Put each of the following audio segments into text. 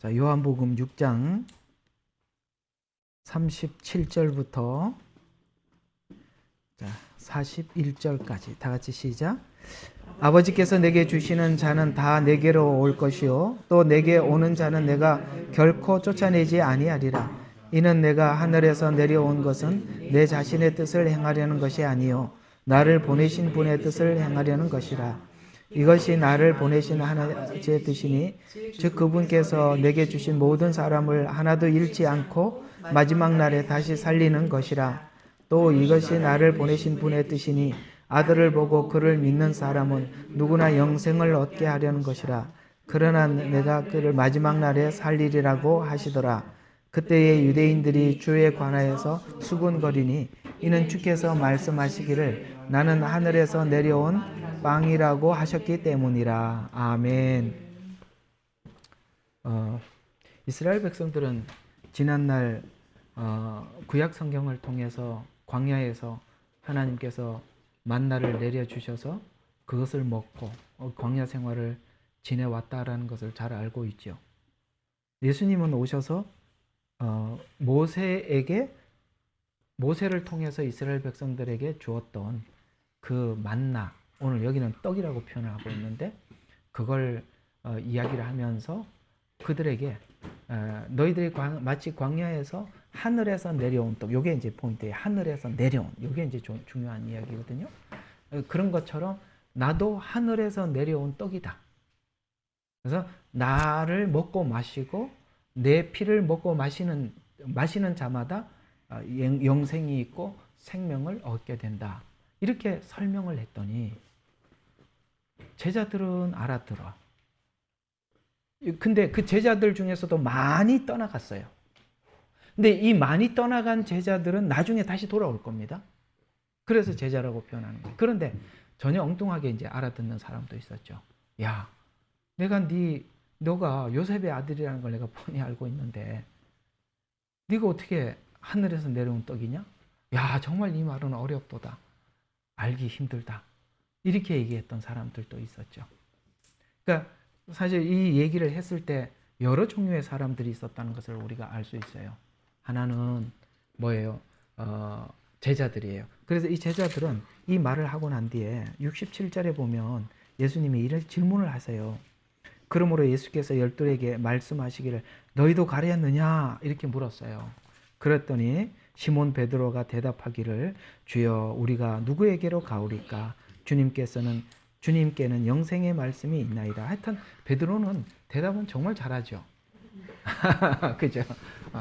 자, 요한복음 6장 37절부터 자, 41절까지 다 같이 시작. 아버지께서 내게 주시는 자는 다 내게로 올 것이요 또 내게 오는 자는 내가 결코 쫓아내지 아니하리라. 이는 내가 하늘에서 내려온 것은 내 자신의 뜻을 행하려는 것이 아니요 나를 보내신 분의 뜻을 행하려는 것이라. 이것이 나를 보내신 하나님의 뜻이니 즉 그분께서 내게 주신 모든 사람을 하나도 잃지 않고 마지막 날에 다시 살리는 것이라. 또 이것이 나를 보내신 분의 뜻이니 아들을 보고 그를 믿는 사람은 누구나 영생을 얻게 하려는 것이라. 그러나 내가 그를 마지막 날에 살리리라고 하시더라. 그때의 유대인들이 주에 관하여서 수군거리니 이는 주께서 말씀하시기를 나는 하늘에서 내려온 빵이라고 하셨기 때문이라. 아멘. 이스라엘 백성들은 지난날 구약 성경을 통해서 광야에서 하나님께서 만나를 내려주셔서 그것을 먹고 광야 생활을 지내왔다라는 것을 잘 알고 있죠. 예수님은 오셔서 모세를 통해서 이스라엘 백성들에게 주었던 그 만나, 오늘 여기는 떡이라고 표현을 하고 있는데 그걸 이야기를 하면서 그들에게 너희들이 마치 광야에서 하늘에서 내려온 떡, 요게 이제 포인트예요. 하늘에서 내려온, 요게 이제 중요한 이야기거든요. 그런 것처럼 나도 하늘에서 내려온 떡이다. 그래서 나를 먹고 마시고 내 피를 먹고 마시는 자마다 영생이 있고 생명을 얻게 된다. 이렇게 설명을 했더니 제자들은 알아들어. 근데 그 제자들 중에서도 많이 떠나갔어요. 근데 이 많이 떠나간 제자들은 나중에 다시 돌아올 겁니다. 그래서 제자라고 표현하는 거예요. 그런데 전혀 엉뚱하게 이제 알아듣는 사람도 있었죠. 야, 너가 요셉의 아들이라는 걸 내가 뻔히 알고 있는데 네가 어떻게 하늘에서 내려온 떡이냐? 야, 정말 이 말은 어렵도다. 알기 힘들다. 이렇게 얘기했던 사람들도 있었죠. 그러니까 사실 이 얘기를 했을 때 여러 종류의 사람들이 있었다는 것을 우리가 알 수 있어요. 하나는 뭐예요? 제자들이에요. 그래서 이 제자들은 이 말을 하고 난 뒤에 67절에 보면 예수님이 이런 질문을 하세요. 그러므로 예수께서 열둘에게 말씀하시기를 너희도 가랴느냐? 이렇게 물었어요. 그랬더니 시몬 베드로가 대답하기를 주여 우리가 누구에게로 가오리까? 주님께는 영생의 말씀이 있나이다. 하여튼 베드로는 대답은 정말 잘하죠. 그죠?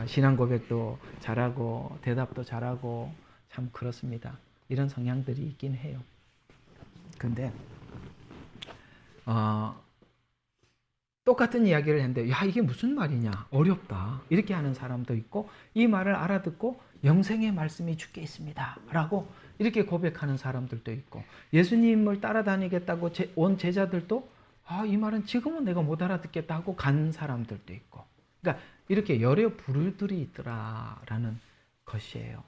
신앙 고백도 잘하고 대답도 잘하고 참 그렇습니다. 이런 성향들이 있긴 해요. 근데 똑같은 이야기를 했는데 야 이게 무슨 말이냐 어렵다 이렇게 하는 사람도 있고 이 말을 알아듣고 영생의 말씀이 주께 있습니다 라고 이렇게 고백하는 사람들도 있고 예수님을 따라다니겠다고 온 제자들도 이 말은 지금은 내가 못 알아듣겠다 하고 간 사람들도 있고 그러니까 이렇게 여러 부류들이 있더라라는 것이에요.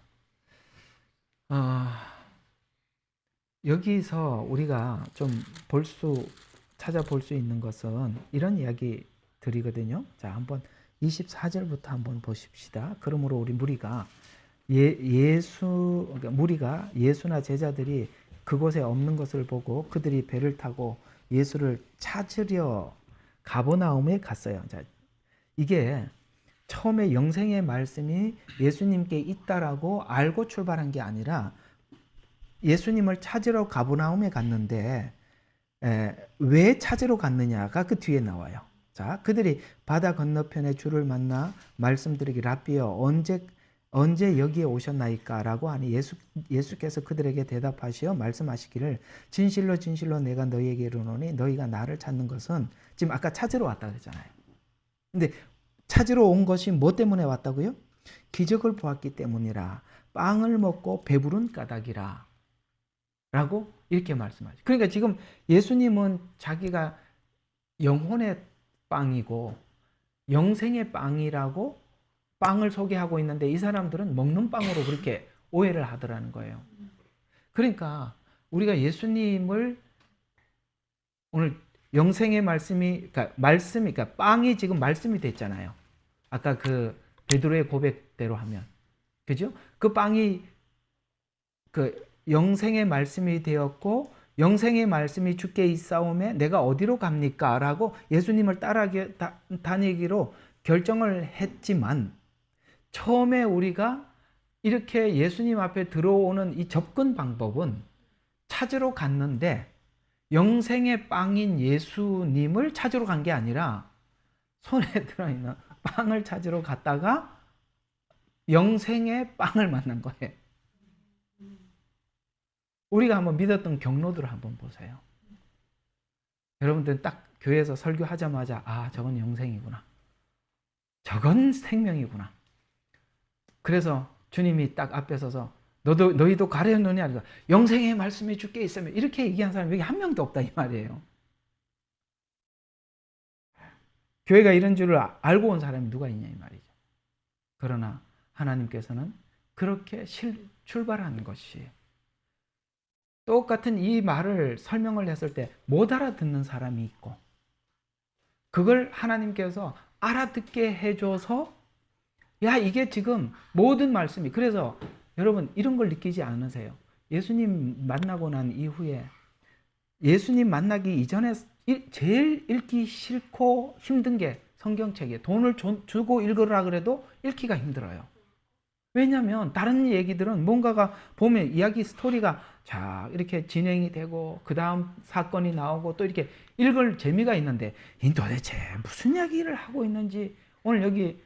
여기서 우리가 좀 찾아볼 수 있는 것은 이런 이야기들이거든요. 자, 한번 24절부터 한번 보십시다. 그러므로 우리 무리가 예수나 제자들이 그곳에 없는 것을 보고 그들이 배를 타고 예수를 찾으려 가버나움에 갔어요. 자, 이게 처음에 영생의 말씀이 예수님께 있다라고 알고 출발한 게 아니라 예수님을 찾으러 가버나움에 갔는데 왜 찾으러 갔느냐가 그 뒤에 나와요. 자, 그들이 바다 건너편에 주를 만나 말씀드리기 랍비여 언제 여기에 오셨나이까? 라고 하니 예수께서 그들에게 대답하시어 말씀하시기를 진실로 진실로 내가 너희에게 이르노니 너희가 나를 찾는 것은 지금 아까 찾으러 왔다 그랬잖아요. 근데 찾으러 온 것이 뭐 때문에 왔다고요? 기적을 보았기 때문이라. 빵을 먹고 배부른 까닭이라. 라고 이렇게 말씀하죠. 그러니까 지금 예수님은 자기가 영혼의 빵이고 영생의 빵이라고 빵을 소개하고 있는데 이 사람들은 먹는 빵으로 그렇게 오해를 하더라는 거예요. 그러니까 우리가 예수님을 오늘 영생의 말씀이, 그러니까 말씀이, 그러니까 빵이 지금 말씀이 됐잖아요. 아까 그 베드로의 고백대로 하면, 그죠? 그 빵이 그 영생의 말씀이 되었고, 영생의 말씀이 주께 있사오매 내가 어디로 갑니까? 라고 예수님을 다니기로 결정을 했지만, 처음에 우리가 이렇게 예수님 앞에 들어오는 이 접근 방법은 찾으러 갔는데, 영생의 빵인 예수님을 찾으러 간 게 아니라 손에 들어있는 빵을 찾으러 갔다가 영생의 빵을 만난 거예요. 우리가 한번 믿었던 경로들을 한번 보세요. 여러분들 딱 교회에서 설교하자마자 아, 저건 영생이구나. 저건 생명이구나. 그래서 주님이 딱 앞에 서서 너희도 가려느냐? 영생의 말씀이 주께 있으면, 이렇게 얘기한 사람이 여기 한 명도 없다 이 말이에요. 교회가 이런 줄을 알고 온 사람이 누가 있냐 이 말이죠. 그러나 하나님께서는 그렇게 출발한 것이, 똑같은 이 말을 설명을 했을 때 못 알아듣는 사람이 있고, 그걸 하나님께서 알아듣게 해줘서, 야, 이게 지금 모든 말씀이, 그래서 여러분 이런 걸 느끼지 않으세요? 예수님 만나고 난 이후에, 예수님 만나기 이전에 제일 읽기 싫고 힘든 게 성경책이에요. 돈을 주고 읽으라 그래도 읽기가 힘들어요. 왜냐하면 다른 얘기들은 뭔가가 보면 이야기 스토리가 자 이렇게 진행이 되고 그 다음 사건이 나오고 또 이렇게 읽을 재미가 있는데, 이 도대체 무슨 이야기를 하고 있는지 오늘 여기,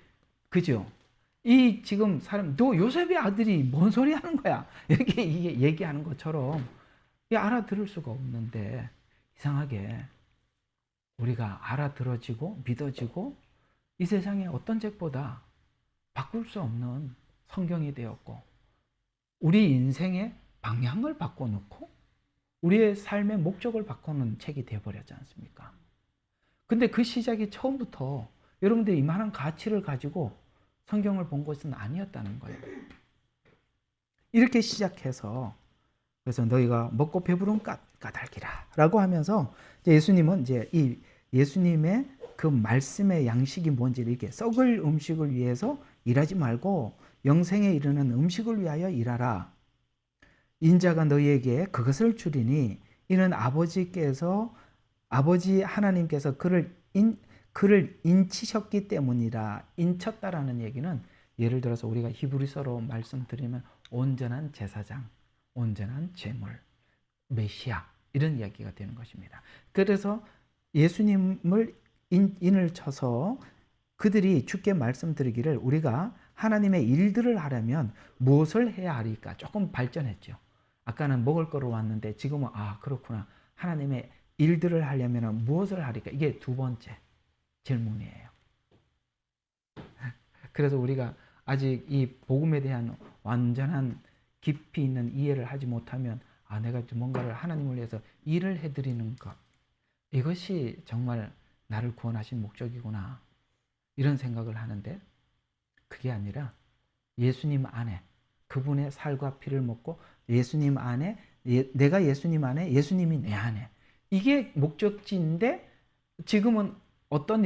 그죠? 이 지금 사람, 너 요셉의 아들이 뭔 소리 하는 거야? 이렇게 얘기하는 것처럼 알아들을 수가 없는데, 이상하게 우리가 알아들어지고 믿어지고 이 세상의 어떤 책보다 바꿀 수 없는 성경이 되었고, 우리 인생의 방향을 바꿔놓고 우리의 삶의 목적을 바꾸는 책이 되어버렸지 않습니까? 근데 그 시작이 처음부터 여러분들이 이만한 가치를 가지고 성경을 본 것은 아니었다는 거예요. 이렇게 시작해서, 그래서 너희가 먹고 배부른 까닭이라 라고 하면서 예수님은 이제 이 예수님의 그 말씀의 양식이 뭔지를 이렇게 썩을 음식을 위해서 일하지 말고 영생에 이르는 음식을 위하여 일하라. 인자가 너희에게 그것을 주리니 이는 아버지 하나님께서 그를 인치셨기 때문이라. 인쳤다라는 얘기는, 예를 들어서 우리가 히브리서로 말씀드리면 온전한 제사장, 온전한 제물, 메시아, 이런 이야기가 되는 것입니다. 그래서 예수님을 인을 쳐서 그들이 주께 말씀드리기를 우리가 하나님의 일들을 하려면 무엇을 해야 하리까? 조금 발전했죠. 아까는 먹을 거로 왔는데 지금은 아, 그렇구나. 하나님의 일들을 하려면 무엇을 하리까? 이게 두 번째 질문이에요. 그래서 우리가 아직 이 복음에 대한 완전한 깊이 있는 이해를 하지 못하면, 아, 내가 뭔가를 하나님을 위해서 일을 해드리는 것, 이것이 정말 나를 구원하신 목적이구나, 이런 생각을 하는데, 그게 아니라 예수님 안에, 그분의 살과 피를 먹고 예수님 안에, 내가 예수님 안에, 예수님이 내 안에, 이게 목적지인데 지금은 어떤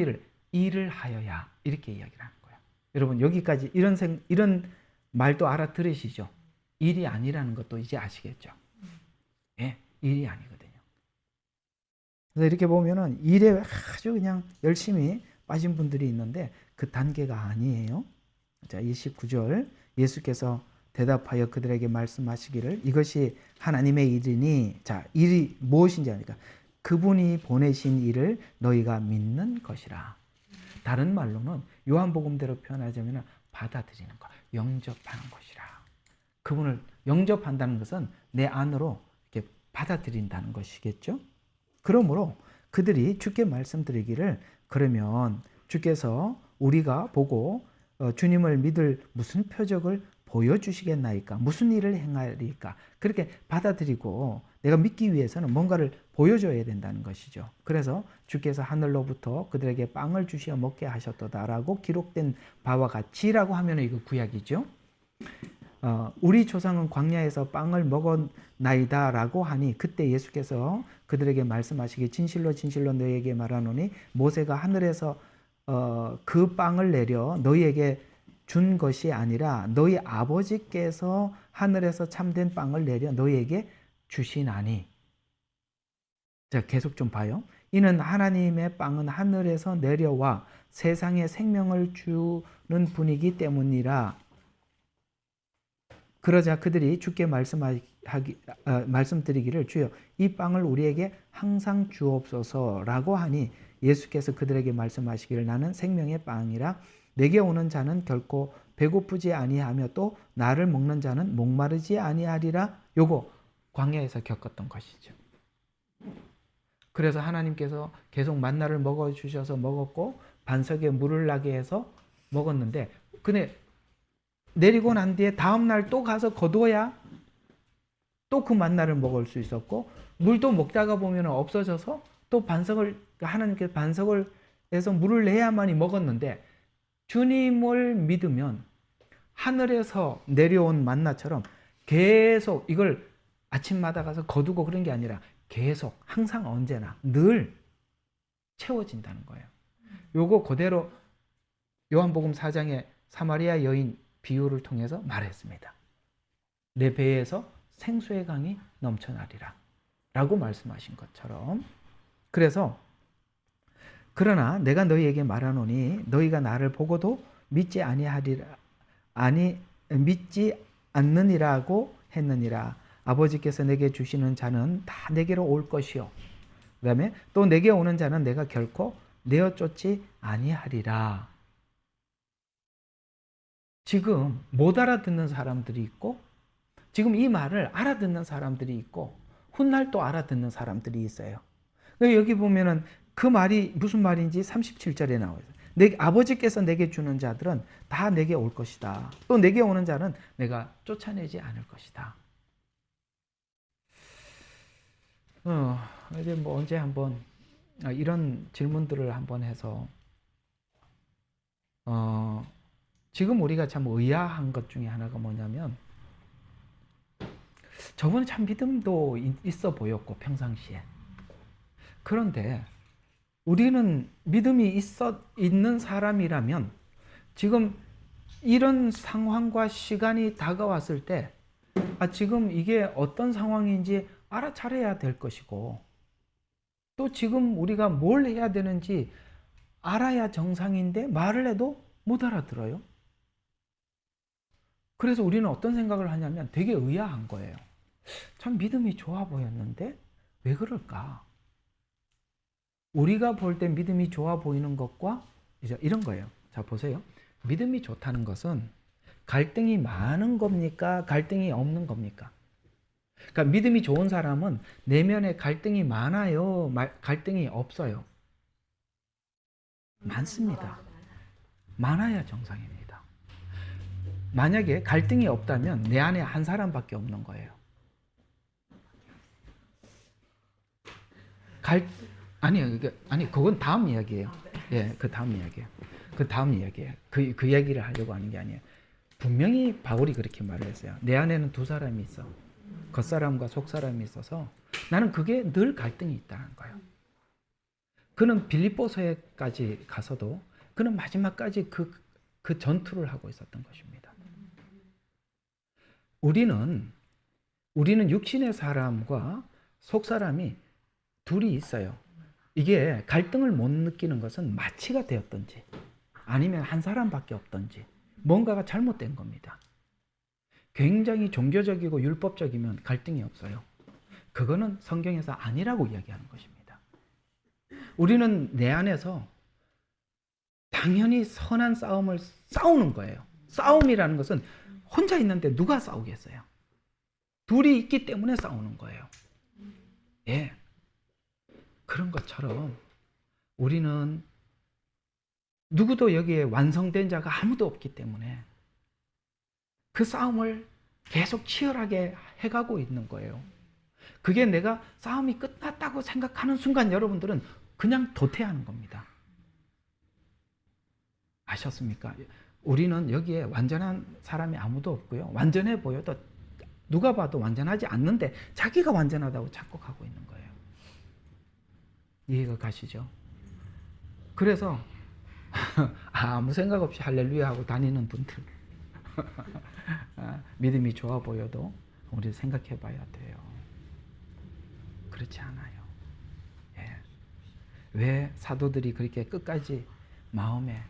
일을 하여야, 이렇게 이야기를 하는 거예요. 여러분 여기까지 이런 말도 알아들으시죠? 일이 아니라는 것도 이제 아시겠죠? 예, 일이 아니거든요. 그래서 이렇게 보면은 일에 아주 그냥 열심히 빠진 분들이 있는데 그 단계가 아니에요. 자, 29절, 예수께서 대답하여 그들에게 말씀하시기를 이것이 하나님의 일이니, 자, 일이 무엇인지 아니까 그분이 보내신 일을 너희가 믿는 것이라. 다른 말로는 요한복음대로 표현하자면 받아들이는 것, 영접하는 것이라. 그분을 영접한다는 것은 내 안으로 이렇게 받아들인다는 것이겠죠. 그러므로 그들이 주께 말씀드리기를, 그러면 주께서 우리가 보고 주님을 믿을 무슨 표적을 보여주시겠나이까? 무슨 일을 행하리까? 그렇게 받아들이고 내가 믿기 위해서는 뭔가를 보여줘야 된다는 것이죠. 그래서 주께서 하늘로부터 그들에게 빵을 주시어 먹게 하셨도다라고 기록된 바와 같이라고 하면 이거 구약이죠. 우리 조상은 광야에서 빵을 먹었나이다라고 하니 그때 예수께서 그들에게 말씀하시기 진실로 진실로 너희에게 말하노니 모세가 하늘에서 그 빵을 내려 너희에게 준 것이 아니라 너희 아버지께서 하늘에서 참된 빵을 내려 너희에게 주시나니. 자, 계속 좀 봐요. 이는 하나님의 빵은 하늘에서 내려와 세상에 생명을 주는 분이기 때문이라. 그러자 그들이 주께 말씀드리기를 주여 이 빵을 우리에게 항상 주옵소서라고 하니 예수께서 그들에게 말씀하시기를 나는 생명의 빵이라 내게 오는 자는 결코 배고프지 아니하며 또 나를 먹는 자는 목마르지 아니하리라. 요거 광야에서 겪었던 것이죠. 그래서 하나님께서 계속 만나를 먹어주셔서 먹었고 반석에 물을 나게 해서 먹었는데 근데 내리고 난 뒤에 다음날 또 가서 거두어야 또 그 만나를 먹을 수 있었고 물도 먹다가 보면 없어져서 또 하나님께서 반석을 해서 물을 내야만이 먹었는데 주님을 믿으면 하늘에서 내려온 만나처럼 계속 이걸 아침마다 가서 거두고 그런 게 아니라 계속 항상 언제나 늘 채워진다는 거예요. 요거 그대로 요한복음 4장에 사마리아 여인 비유를 통해서 말했습니다. 내 배에서 생수의 강이 넘쳐나리라 라고 말씀하신 것처럼 그래서 그러나 내가 너희에게 말하노니 너희가 나를 보고도 믿지 않느니라고 했느니라. 아버지께서 내게 주시는 자는 다 내게로 올 것이요 그 다음에 또 내게 오는 자는 내가 결코 내어 쫓지 아니하리라. 지금 못 알아듣는 사람들이 있고 지금 이 말을 알아듣는 사람들이 있고 훗날 또 알아듣는 사람들이 있어요. 여기 보면은 그 말이 무슨 말인지 37절에 나와요. 아버지께서 내게 주는 자들은 다 내게 올 것이다. 또 내게 오는 자는 내가 쫓아내지 않을 것이다. 이제 뭐 언제 한번 이런 질문들을 한번 해서 지금 우리가 참 의아한 것 중에 하나가 뭐냐면 저분은 참 믿음도 있어 보였고 평상시에 그런데 우리는 믿음이 있는 사람이라면 지금 이런 상황과 시간이 다가왔을 때 지금 이게 어떤 상황인지 알아차려야 될 것이고 또 지금 우리가 뭘 해야 되는지 알아야 정상인데 말을 해도 못 알아들어요. 그래서 우리는 어떤 생각을 하냐면 되게 의아한 거예요. 참 믿음이 좋아 보였는데 왜 그럴까? 우리가 볼 때 믿음이 좋아 보이는 것과 이제 이런 거예요. 자, 보세요. 믿음이 좋다는 것은 갈등이 많은 겁니까? 갈등이 없는 겁니까? 그러니까 믿음이 좋은 사람은 내면에 갈등이 많아요? 갈등이 없어요? 많습니다. 많아야 정상입니다. 만약에 갈등이 없다면 내 안에 한 사람밖에 없는 거예요. 그건 다음 이야기예요. 예, 그 다음 이야기예요. 그 다음 이야기예요. 그 이야기를 하려고 하는 게 아니에요. 분명히 바울이 그렇게 말을 했어요. 내 안에는 두 사람이 있어. 겉사람과 속사람이 있어서 나는 그게 늘 갈등이 있다는 거예요. 그는 빌립보서에까지 가서도 그는 마지막까지 그 전투를 하고 있었던 것입니다. 우리는 육신의 사람과 속사람이 둘이 있어요. 이게 갈등을 못 느끼는 것은 마취가 되었던지 아니면 한 사람밖에 없던지 뭔가가 잘못된 겁니다. 굉장히 종교적이고 율법적이면 갈등이 없어요. 그거는 성경에서 아니라고 이야기하는 것입니다. 우리는 내 안에서 당연히 선한 싸움을 싸우는 거예요. 싸움이라는 것은 혼자 있는데 누가 싸우겠어요? 둘이 있기 때문에 싸우는 거예요. 예. 그런 것처럼 우리는 누구도 여기에 완성된 자가 아무도 없기 때문에 그 싸움을 계속 치열하게 해가고 있는 거예요. 그게 내가 싸움이 끝났다고 생각하는 순간 여러분들은 그냥 도태하는 겁니다. 아셨습니까? 우리는 여기에 완전한 사람이 아무도 없고요. 완전해 보여도 누가 봐도 완전하지 않는데 자기가 완전하다고 착각하고 있는 거예요. 이해가 가시죠? 그래서 아무 생각 없이 할렐루야 하고 다니는 분들 믿음이 좋아 보여도 우리 생각해 봐야 돼요. 그렇지 않아요. 예. 왜 사도들이 그렇게 끝까지 마음에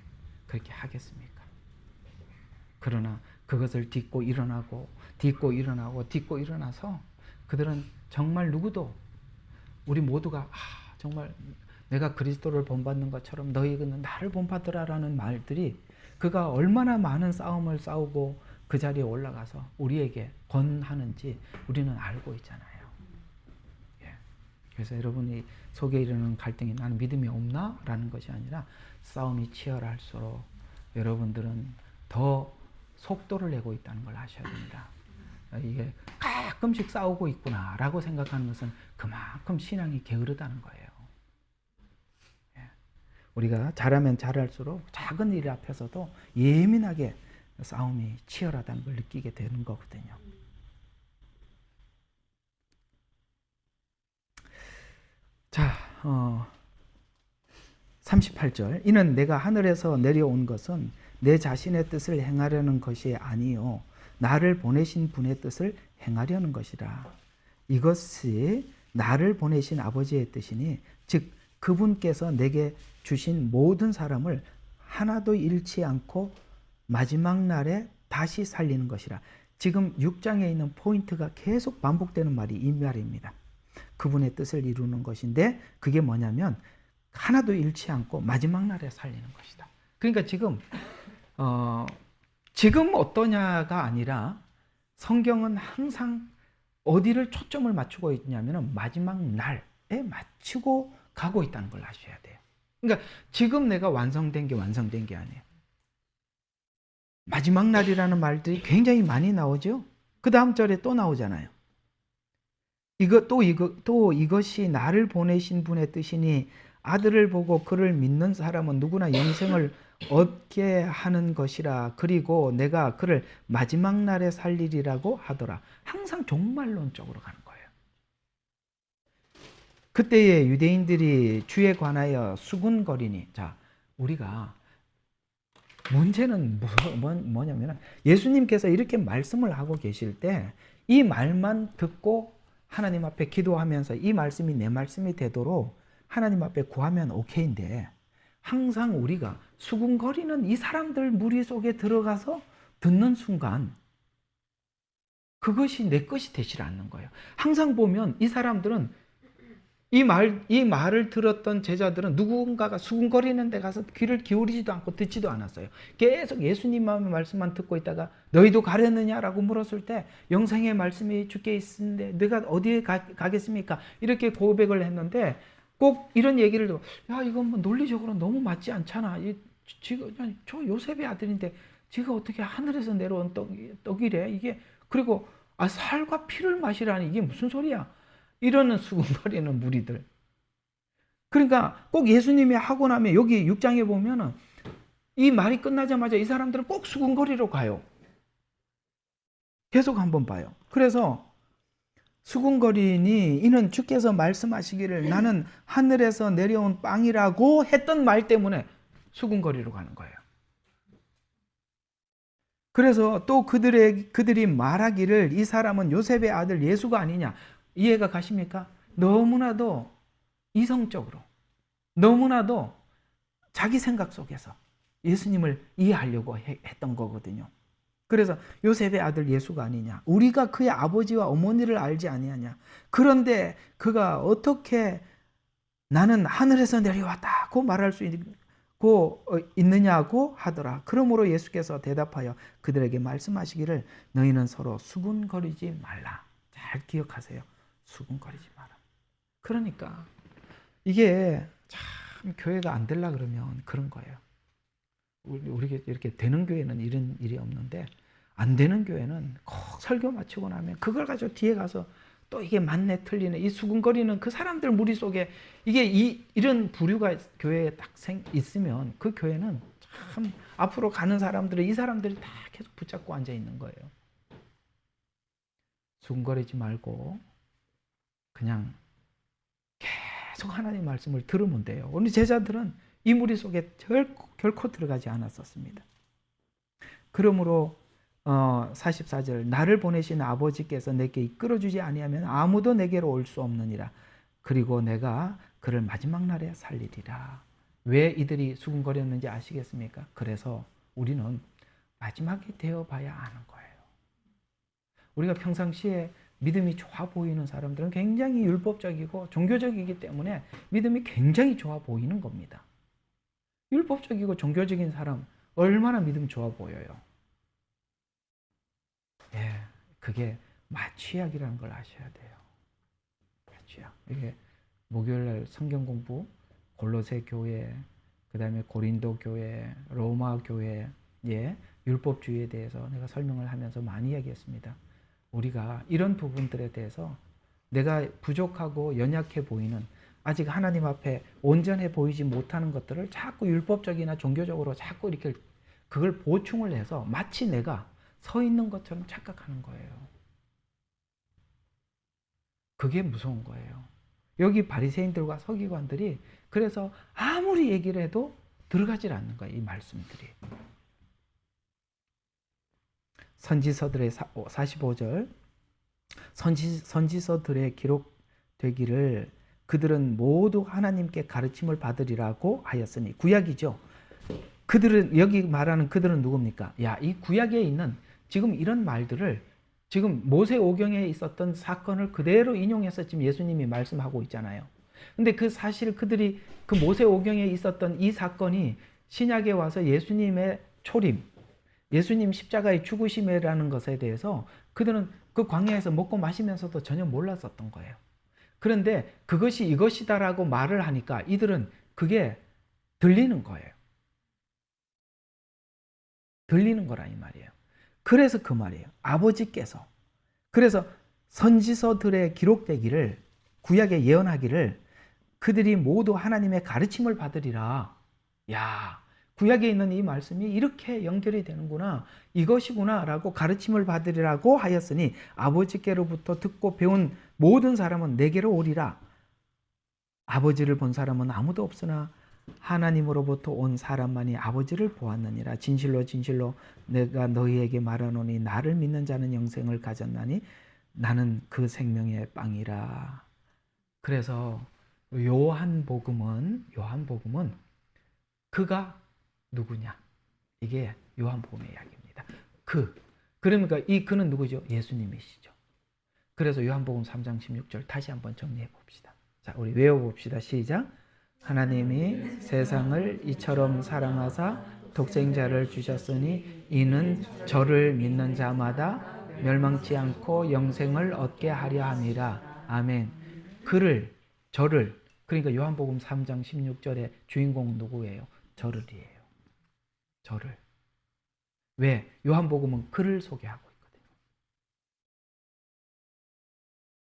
그렇게 하겠습니까? 그러나 그것을 딛고 일어나서 그들은 정말 누구도 우리 모두가 정말 내가 그리스도를 본받는 것처럼 너희는 나를 본받으라라는 말들이 그가 얼마나 많은 싸움을 싸우고 그 자리에 올라가서 우리에게 권하는지 우리는 알고 있잖아요. 예. 그래서 여러분이 속에 이르는 갈등이 나는 믿음이 없나? 라는 것이 아니라 싸움이 치열할수록 여러분들은 더 속도를 내고 있다는 걸 아셔야 됩니다. 이게 가끔씩 싸우고 있구나 라고 생각하는 것은 그만큼 신앙이 게으르다는 거예요. 우리가 잘하면 잘할수록 작은 일 앞에서도 예민하게 싸움이 치열하다는 걸 느끼게 되는 거거든요. 자, 38절. 이는 내가 하늘에서 내려온 것은 내 자신의 뜻을 행하려는 것이 아니요 나를 보내신 분의 뜻을 행하려는 것이라. 이것이 나를 보내신 아버지의 뜻이니 즉 그분께서 내게 주신 모든 사람을 하나도 잃지 않고 마지막 날에 다시 살리는 것이라. 지금 6장에 있는 포인트가 계속 반복되는 말이 이 말입니다. 그분의 뜻을 이루는 것인데 그게 뭐냐면 하나도 잃지 않고 마지막 날에 살리는 것이다. 그러니까 지금 어떠냐가 아니라 성경은 항상 어디를 초점을 맞추고 있냐면 마지막 날에 맞추고 가고 있다는 걸 아셔야 돼요. 그러니까 지금 내가 완성된 게 아니에요. 마지막 날이라는 말들이 굉장히 많이 나오죠. 그 다음 절에 또 나오잖아요. 이것이 나를 보내신 분의 뜻이니 아들을 보고 그를 믿는 사람은 누구나 영생을 얻게 하는 것이라. 그리고 내가 그를 마지막 날에 살리리라고 하더라. 항상 종말론적으로 가는 거예요. 그때의 유대인들이 주에 관하여 수군거리니, 자, 우리가 문제는 뭐냐면 예수님께서 이렇게 말씀을 하고 계실 때 이 말만 듣고 하나님 앞에 기도하면서 이 말씀이 내 말씀이 되도록 하나님 앞에 구하면 오케이인데 항상 우리가 수군거리는 이 사람들 무리 속에 들어가서 듣는 순간 그것이 내 것이 되질 않는 거예요. 항상 보면 이 사람들은 이 말을 들었던 제자들은 누군가가 수군거리는 데 가서 귀를 기울이지도 않고 듣지도 않았어요. 계속 예수님 마음의 말씀만 듣고 있다가 너희도 가려느냐라고 물었을 때 영생의 말씀이 주께 있는데 내가 어디에 가겠습니까? 이렇게 고백을 했는데 꼭 이런 얘기를 듣고 야 이건 뭐 논리적으로 너무 맞지 않잖아. 지금 저 요셉의 아들인데 지가 어떻게 하늘에서 내려온 떡이래? 이게 그리고 살과 피를 마시라니 이게 무슨 소리야? 이러는 수군거리는 무리들. 그러니까 꼭 예수님이 하고 나면 여기 6장에 보면은 이 말이 끝나자마자 이 사람들은 꼭 수군거리로 가요. 계속 한번 봐요. 그래서 수군거리니 이는 주께서 말씀하시기를 나는 하늘에서 내려온 빵이라고 했던 말 때문에 수군거리로 가는 거예요. 그래서 또 그들이 말하기를 이 사람은 요셉의 아들 예수가 아니냐. 이해가 가십니까? 너무나도 이성적으로, 너무나도 자기 생각 속에서 예수님을 이해하려고 했던 거거든요. 그래서 요셉의 아들 예수가 아니냐. 우리가 그의 아버지와 어머니를 알지 아니하냐. 그런데 그가 어떻게 나는 하늘에서 내려왔다고 말할 수 있느냐고 하더라. 그러므로 예수께서 대답하여 그들에게 말씀하시기를 너희는 서로 수군거리지 말라. 잘 기억하세요. 수군거리지 마라. 그러니까 이게 참 교회가 안 되려 그러면 그런 거예요. 우리 이렇게 되는 교회는 이런 일이 없는데 안 되는 교회는 꼭 설교 마치고 나면 그걸 가지고 뒤에 가서 또 이게 맞네 틀리네 이 수군거리는 그 사람들 무리 속에 이게 이런 부류가 교회에 딱 있으면 그 교회는 참 앞으로 가는 사람들은 이 사람들이 다 계속 붙잡고 앉아 있는 거예요. 수군거리지 말고 그냥 계속 하나님 말씀을 들으면 돼요. 우리 제자들은 이 무리 속에 결코 들어가지 않았었습니다. 그러므로 44절 나를 보내신 아버지께서 내게 이끌어주지 아니하면 아무도 내게로 올 수 없느니라. 그리고 내가 그를 마지막 날에 살리리라. 왜 이들이 수군거렸는지 아시겠습니까? 그래서 우리는 마지막이 되어봐야 아는 거예요. 우리가 평상시에 믿음이 좋아 보이는 사람들은 굉장히 율법적이고 종교적이기 때문에 믿음이 굉장히 좋아 보이는 겁니다. 율법적이고 종교적인 사람 얼마나 믿음 좋아 보여요. 예, 그게 마취약이라는 걸 아셔야 돼요. 마취약. 이게 목요일날 성경 공부, 골로새 교회, 그 다음에 고린도 교회, 로마 교회의 율법주의에 대해서 내가 설명을 하면서 많이 얘기했습니다. 우리가 이런 부분들에 대해서 내가 부족하고 연약해 보이는 아직 하나님 앞에 온전해 보이지 못하는 것들을 자꾸 율법적이나 종교적으로 자꾸 이렇게 그걸 보충을 해서 마치 내가 서 있는 것처럼 착각하는 거예요. 그게 무서운 거예요. 여기 바리새인들과 서기관들이 그래서 아무리 얘기를 해도 들어가질 않는 거예요. 이 말씀들이. 선지서들의 45절 선지서들에 기록되기를 그들은 모두 하나님께 가르침을 받으리라고 하였으니 구약이죠. 그들은 여기 말하는 그들은 누굽니까? 야, 이 구약에 있는 지금 이런 말들을 지금 모세오경에 있었던 사건을 그대로 인용해서 지금 예수님이 말씀하고 있잖아요. 근데 그 사실 그들이 그 모세오경에 있었던 이 사건이 신약에 와서 예수님의 초림, 예수님 십자가의 죽으심이라는 것에 대해서 그들은 그 광야에서 먹고 마시면서도 전혀 몰랐었던 거예요. 그런데 그것이 이것이다라고 말을 하니까 이들은 그게 들리는 거예요. 들리는 거라 이 말이에요. 그래서 그 말이에요. 아버지께서. 그래서 선지서들에 기록되기를 구약에 예언하기를 그들이 모두 하나님의 가르침을 받으리라. 야, 구약에 있는 이 말씀이 이렇게 연결이 되는구나. 이것이구나 라고 가르침을 받으리라고 하였으니 아버지께로부터 듣고 배운 모든 사람은 내게로 오리라. 아버지를 본 사람은 아무도 없으나 하나님으로부터 온 사람만이 아버지를 보았느니라. 진실로 진실로 내가 너희에게 말하노니 나를 믿는 자는 영생을 가졌나니 나는 그 생명의 빵이라. 그래서 요한복음은 그가 누구냐? 이게 요한복음의 이야기입니다. 그러니까 이 그는 누구죠? 예수님이시죠. 그래서 요한복음 3장 16절 다시 한번 정리해 봅시다. 자, 우리 외워봅시다. 시작. 하나님이 세상을 이처럼 사랑하사 독생자를 주셨으니 이는 저를 믿는 자마다 멸망치 않고 영생을 얻게 하려 함이라. 아멘. 저를 그러니까 요한복음 3장 16절의 주인공은 누구예요? 저를이에요. 저를. 왜? 요한복음은 그를 소개하고 있거든요.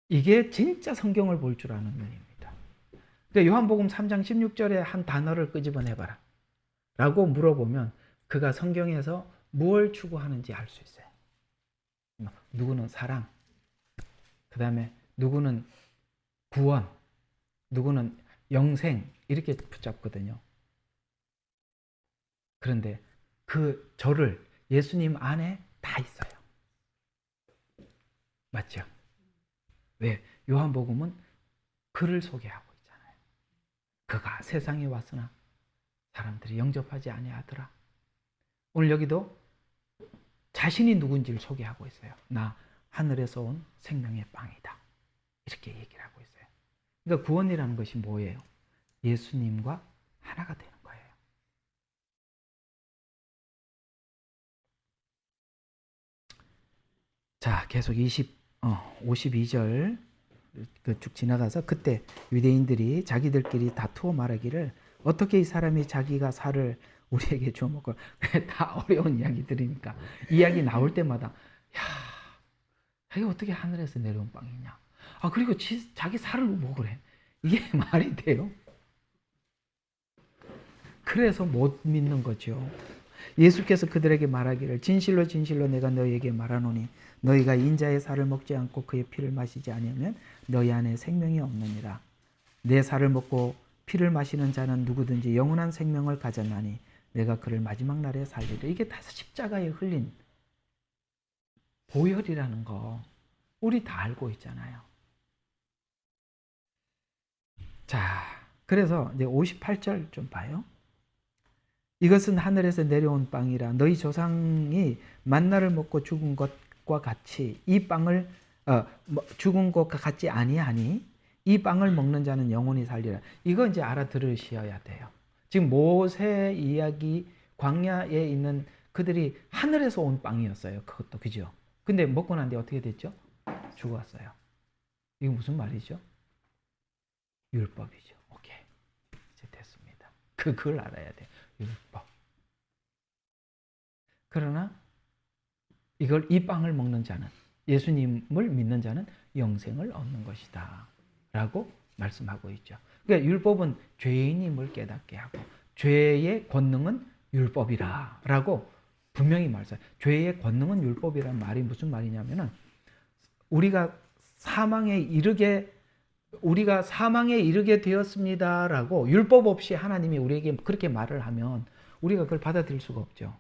이게 진짜 성경을 볼 줄 아는 눈입니다. 그러니까 요한복음 3장 16절에 한 단어를 끄집어내봐라 라고 물어보면 그가 성경에서 무엇을 추구하는지 알 수 있어요. 누구는 사랑, 그 다음에 누구는 구원, 누구는 영생 이렇게 붙잡거든요. 그런데 그 저를 예수님 안에 다 있어요. 맞죠? 왜? 요한복음은 그를 소개하고 있잖아요. 그가 세상에 왔으나 사람들이 영접하지 아니하더라. 오늘 여기도 자신이 누군지를 소개하고 있어요. 나 하늘에서 온 생명의 빵이다. 이렇게 얘기를 하고 있어요. 그러니까 구원이라는 것이 뭐예요? 예수님과 하나가 되는 거예요. 자, 계속 52절 쭉 지나가서 그때 유대인들이 자기들끼리 다투어 말하기를 어떻게 이 사람이 자기가 살을 우리에게 주어 먹고 다 어려운 이야기들이니까 이야기 나올 때마다 야, 자기 어떻게 하늘에서 내려온 빵이냐? 아, 그리고 자기 살을 먹으래. 이게 말이 돼요? 그래서 못 믿는 거죠. 예수께서 그들에게 말하기를 진실로 진실로 내가 너희에게 말하노니 너희가 인자의 살을 먹지 않고 그의 피를 마시지 아니하면 너희 안에 생명이 없느니라. 내 살을 먹고 피를 마시는 자는 누구든지 영원한 생명을 가졌나니 내가 그를 마지막 날에 살리리라. 이게 다 십자가에 흘린 보혈이라는 거 우리 다 알고 있잖아요. 자, 그래서 이제 58절 좀 봐요. 이것은 하늘에서 내려온 빵이라 너희 조상이 만나를 먹고 죽은 것과 같이 이 빵을 죽은 것과 같지 아니하니 이 빵을 먹는 자는 영원히 살리라. 이거 이제 알아들으셔야 돼요. 지금 모세 이야기 광야에 있는 그들이 하늘에서 온 빵이었어요. 그것도 그죠? 근데 먹고 난 뒤에 어떻게 됐죠? 죽었어요. 이게 무슨 말이죠? 율법이죠. 오케이. 이제 됐습니다. 그걸 알아야 돼요. 율법. 그러나 이걸 이 빵을 먹는 자는 예수님을 믿는 자는 영생을 얻는 것이다 라고 말씀하고 있죠. 그러니까 율법은 죄인임을 깨닫게 하고 죄의 권능은 율법이라 라고 분명히 말해요. 죄의 권능은 율법이라는 말이 무슨 말이냐면은 우리가 사망에 이르게 되었습니다라고 율법 없이 하나님이 우리에게 그렇게 말을 하면 우리가 그걸 받아들일 수가 없죠.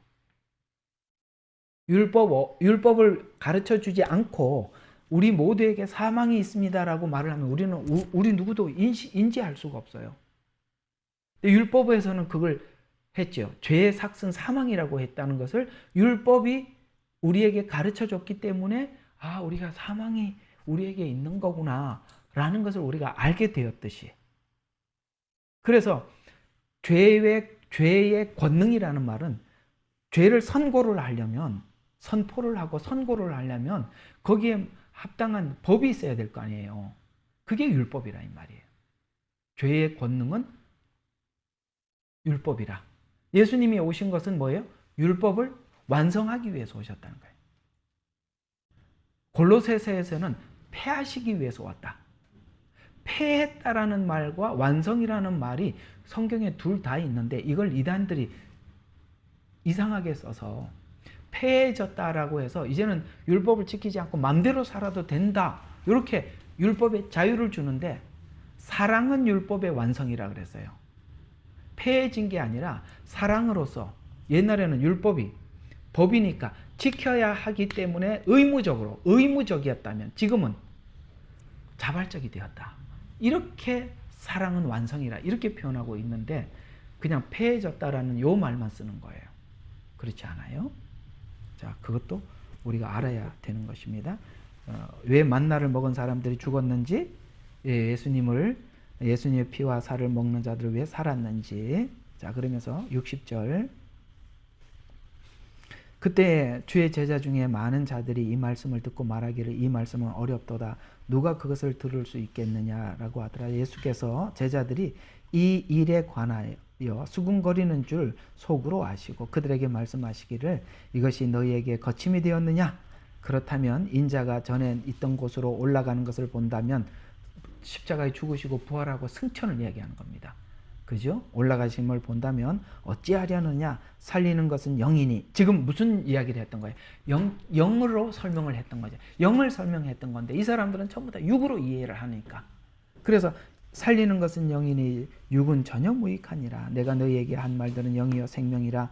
율법을 가르쳐 주지 않고 우리 모두에게 사망이 있습니다라고 말을 하면 우리 누구도 인지할 수가 없어요. 근데 율법에서는 그걸 했죠. 죄의 삭은 사망이라고 했다는 것을 율법이 우리에게 가르쳐 줬기 때문에 우리가 사망이 우리에게 있는 거구나 라는 것을 우리가 알게 되었듯이. 그래서 죄의 권능이라는 말은 죄를 선포를 하려면 거기에 합당한 법이 있어야 될 거 아니에요. 그게 율법이라 이 말이에요. 죄의 권능은 율법이라. 예수님이 오신 것은 뭐예요? 율법을 완성하기 위해서 오셨다는 거예요. 골로새서에서는 폐하시기 위해서 왔다. 폐했다라는 말과 완성이라는 말이 성경에 둘 다 있는데 이걸 이단들이 이상하게 써서 폐해졌다라고 해서 이제는 율법을 지키지 않고 마음대로 살아도 된다. 이렇게 율법에 자유를 주는데 사랑은 율법의 완성이라 그랬어요. 폐해진 게 아니라 사랑으로서 옛날에는 율법이 법이니까 지켜야 하기 때문에 의무적이었다면 지금은 자발적이 되었다. 이렇게 사랑은 완성이라 이렇게 표현하고 있는데 그냥 폐해졌다라는 요 말만 쓰는 거예요. 그렇지 않아요? 자, 그것도 우리가 알아야 되는 것입니다. 왜 만나를 먹은 사람들이 죽었는지, 예수님의 피와 살을 먹는 자들을 왜 살았는지. 자, 그러면서 60절. 그때 주의 제자 중에 많은 자들이 이 말씀을 듣고 말하기를 이 말씀은 어렵도다. 누가 그것을 들을 수 있겠느냐라고 하더라. 예수께서 제자들이 이 일에 관하여 수군거리는 줄 속으로 아시고 그들에게 말씀하시기를 이것이 너희에게 거침이 되었느냐? 그렇다면 인자가 전에 있던 곳으로 올라가는 것을 본다면 십자가에 죽으시고 부활하고 승천을 이야기하는 겁니다. 그죠? 올라가심을 본다면 어찌하려느냐? 살리는 것은 영이니. 지금 무슨 이야기를 했던 거예요? 영으로 설명을 했던 거죠. 영을 설명했던 건데 이 사람들은 전부 다 육으로 이해를 하니까. 그래서 살리는 것은 영이니 육은 전혀 무익하니라. 내가 너희에게 한 말들은 영이요 생명이라.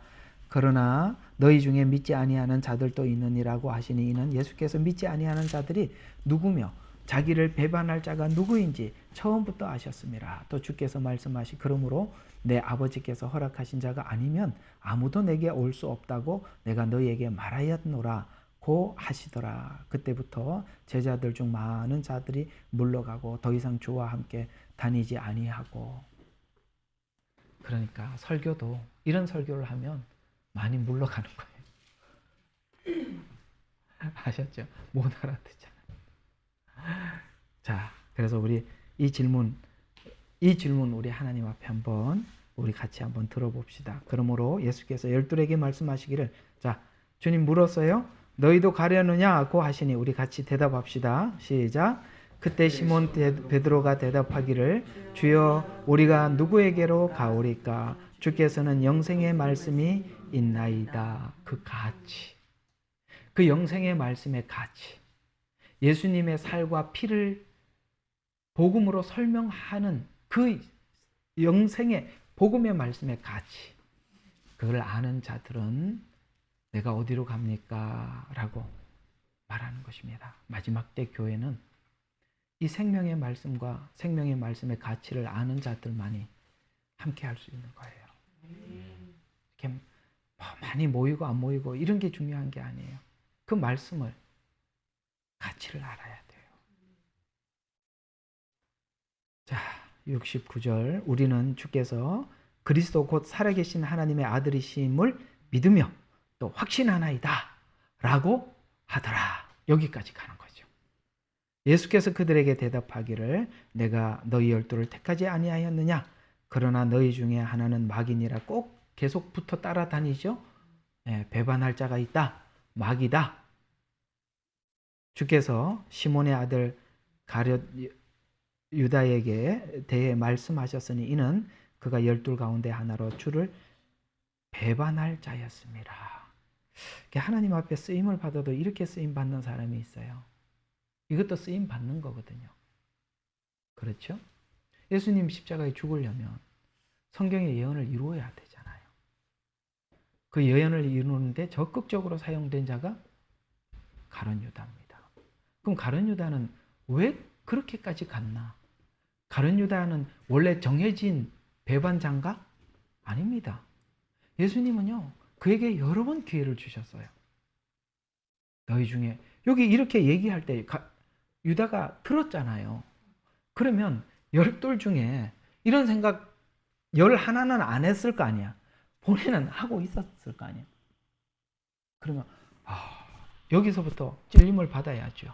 그러나 너희 중에 믿지 아니하는 자들도 있느니라고 하시니 이는 예수께서 믿지 아니하는 자들이 누구며 자기를 배반할 자가 누구인지 처음부터 아셨음이라. 또 주께서 말씀하시 그러므로 내 아버지께서 허락하신 자가 아니면 아무도 내게 올 수 없다고 내가 너희에게 말하였노라 고 하시더라. 그때부터 제자들 중 많은 자들이 물러가고 더 이상 주와 함께 다니지 아니하고. 그러니까 설교도 이런 설교를 하면 많이 물러가는 거예요. 아셨죠? 못 알아듣잖아요. 자, 그래서 우리 이 질문 우리 하나님 앞에 한번 우리 같이 한번 들어봅시다. 그러므로 예수께서 열둘에게 말씀하시기를, 자, 주님 물었어요. 너희도 가려느냐고 하시니 우리 같이 대답합시다. 시작. 그때 시몬 베드로가 대답하기를 주여 우리가 누구에게로 가오리까? 주께서는 영생의 말씀이 있나이다. 그 가치, 그 영생의 말씀의 가치, 예수님의 살과 피를 복음으로 설명하는 그 영생의 복음의 말씀의 가치, 그걸 아는 자들은 내가 어디로 갑니까? 라고 말하는 것입니다. 마지막 때 교회는 이 생명의 말씀과 생명의 말씀의 가치를 아는 자들만이 함께 할 수 있는 거예요. 이렇게 많이 모이고 안 모이고 이런 게 중요한 게 아니에요. 그 말씀을, 가치를 알아야 돼요. 자, 69절. 우리는 주께서 그리스도 곧 살아계신 하나님의 아들이심을 믿으며 또 확신하나이다 라고 하더라. 여기까지 가는 거죠. 예수께서 그들에게 대답하기를 내가 너희 12를 택하지 아니하였느냐? 그러나 너희 중에 하나는 마귀니라. 꼭 계속 붙어 따라다니죠. 배반할 자가 있다. 마귀다. 주께서 시몬의 아들 가룟 유다에게 대해 말씀하셨으니 이는 그가 12 가운데 하나로 주를 배반할 자였습니다. 하나님 앞에 쓰임을 받아도 이렇게 쓰임 받는 사람이 있어요. 이것도 쓰임 받는 거거든요. 그렇죠? 예수님 십자가에 죽으려면 성경의 예언을 이루어야 되잖아요. 그 예언을 이루는데 적극적으로 사용된 자가 가룟 유다입니다. 그럼 가룟 유다는 왜 그렇게까지 갔나? 가룟 유다는 원래 정해진 배반자인가? 아닙니다. 예수님은요, 그에게 여러 번 기회를 주셨어요. 너희 중에, 여기 이렇게 얘기할 때 유다가 들었잖아요. 그러면 12 중에 이런 생각 11는 안 했을 거 아니야. 본인은 하고 있었을 거 아니야. 그러면 여기서부터 찔림을 받아야죠.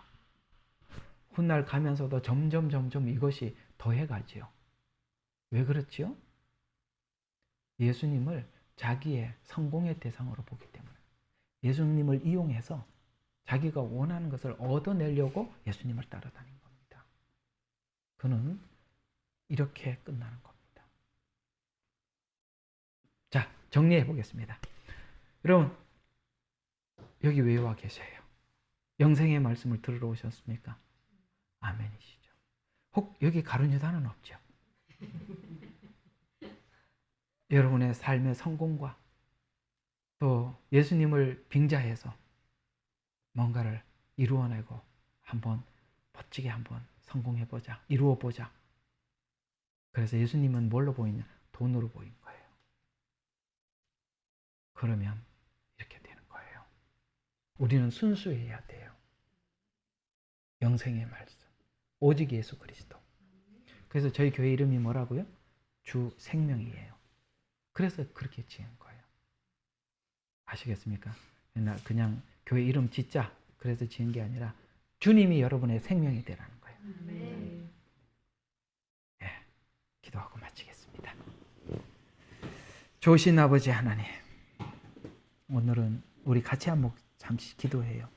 훗날 가면서도 점점 이것이 더해가지요. 왜 그렇지요? 예수님을 자기의 성공의 대상으로 보기 때문에, 예수님을 이용해서 자기가 원하는 것을 얻어내려고 예수님을 따라다닌 겁니다. 그는 이렇게 끝나는 겁니다. 자, 정리해 보겠습니다. 여러분, 여기 왜 와 계세요? 영생의 말씀을 들으러 오셨습니까? 아멘이시죠. 혹 여기 가룟 유다는 없죠? 여러분의 삶의 성공과 또 예수님을 빙자해서 뭔가를 이루어내고 한번 멋지게 한번 성공해보자, 이루어보자. 그래서 예수님은 뭘로 보이냐? 돈으로 보인 거예요. 그러면 이렇게 되는 거예요. 우리는 순수해야 돼요. 영생의 말씀, 오직 예수 그리스도. 그래서 저희 교회 이름이 뭐라고요? 주 생명이에요. 그래서 그렇게 지은 거예요. 아시겠습니까? 그냥 교회 이름 짓자 그래서 지은 게 아니라 주님이 여러분의 생명이 되라는 거예요. 기도하고 마치겠습니다. 좋으신 아버지 하나님, 오늘은 우리 같이 한번 잠시 기도해요.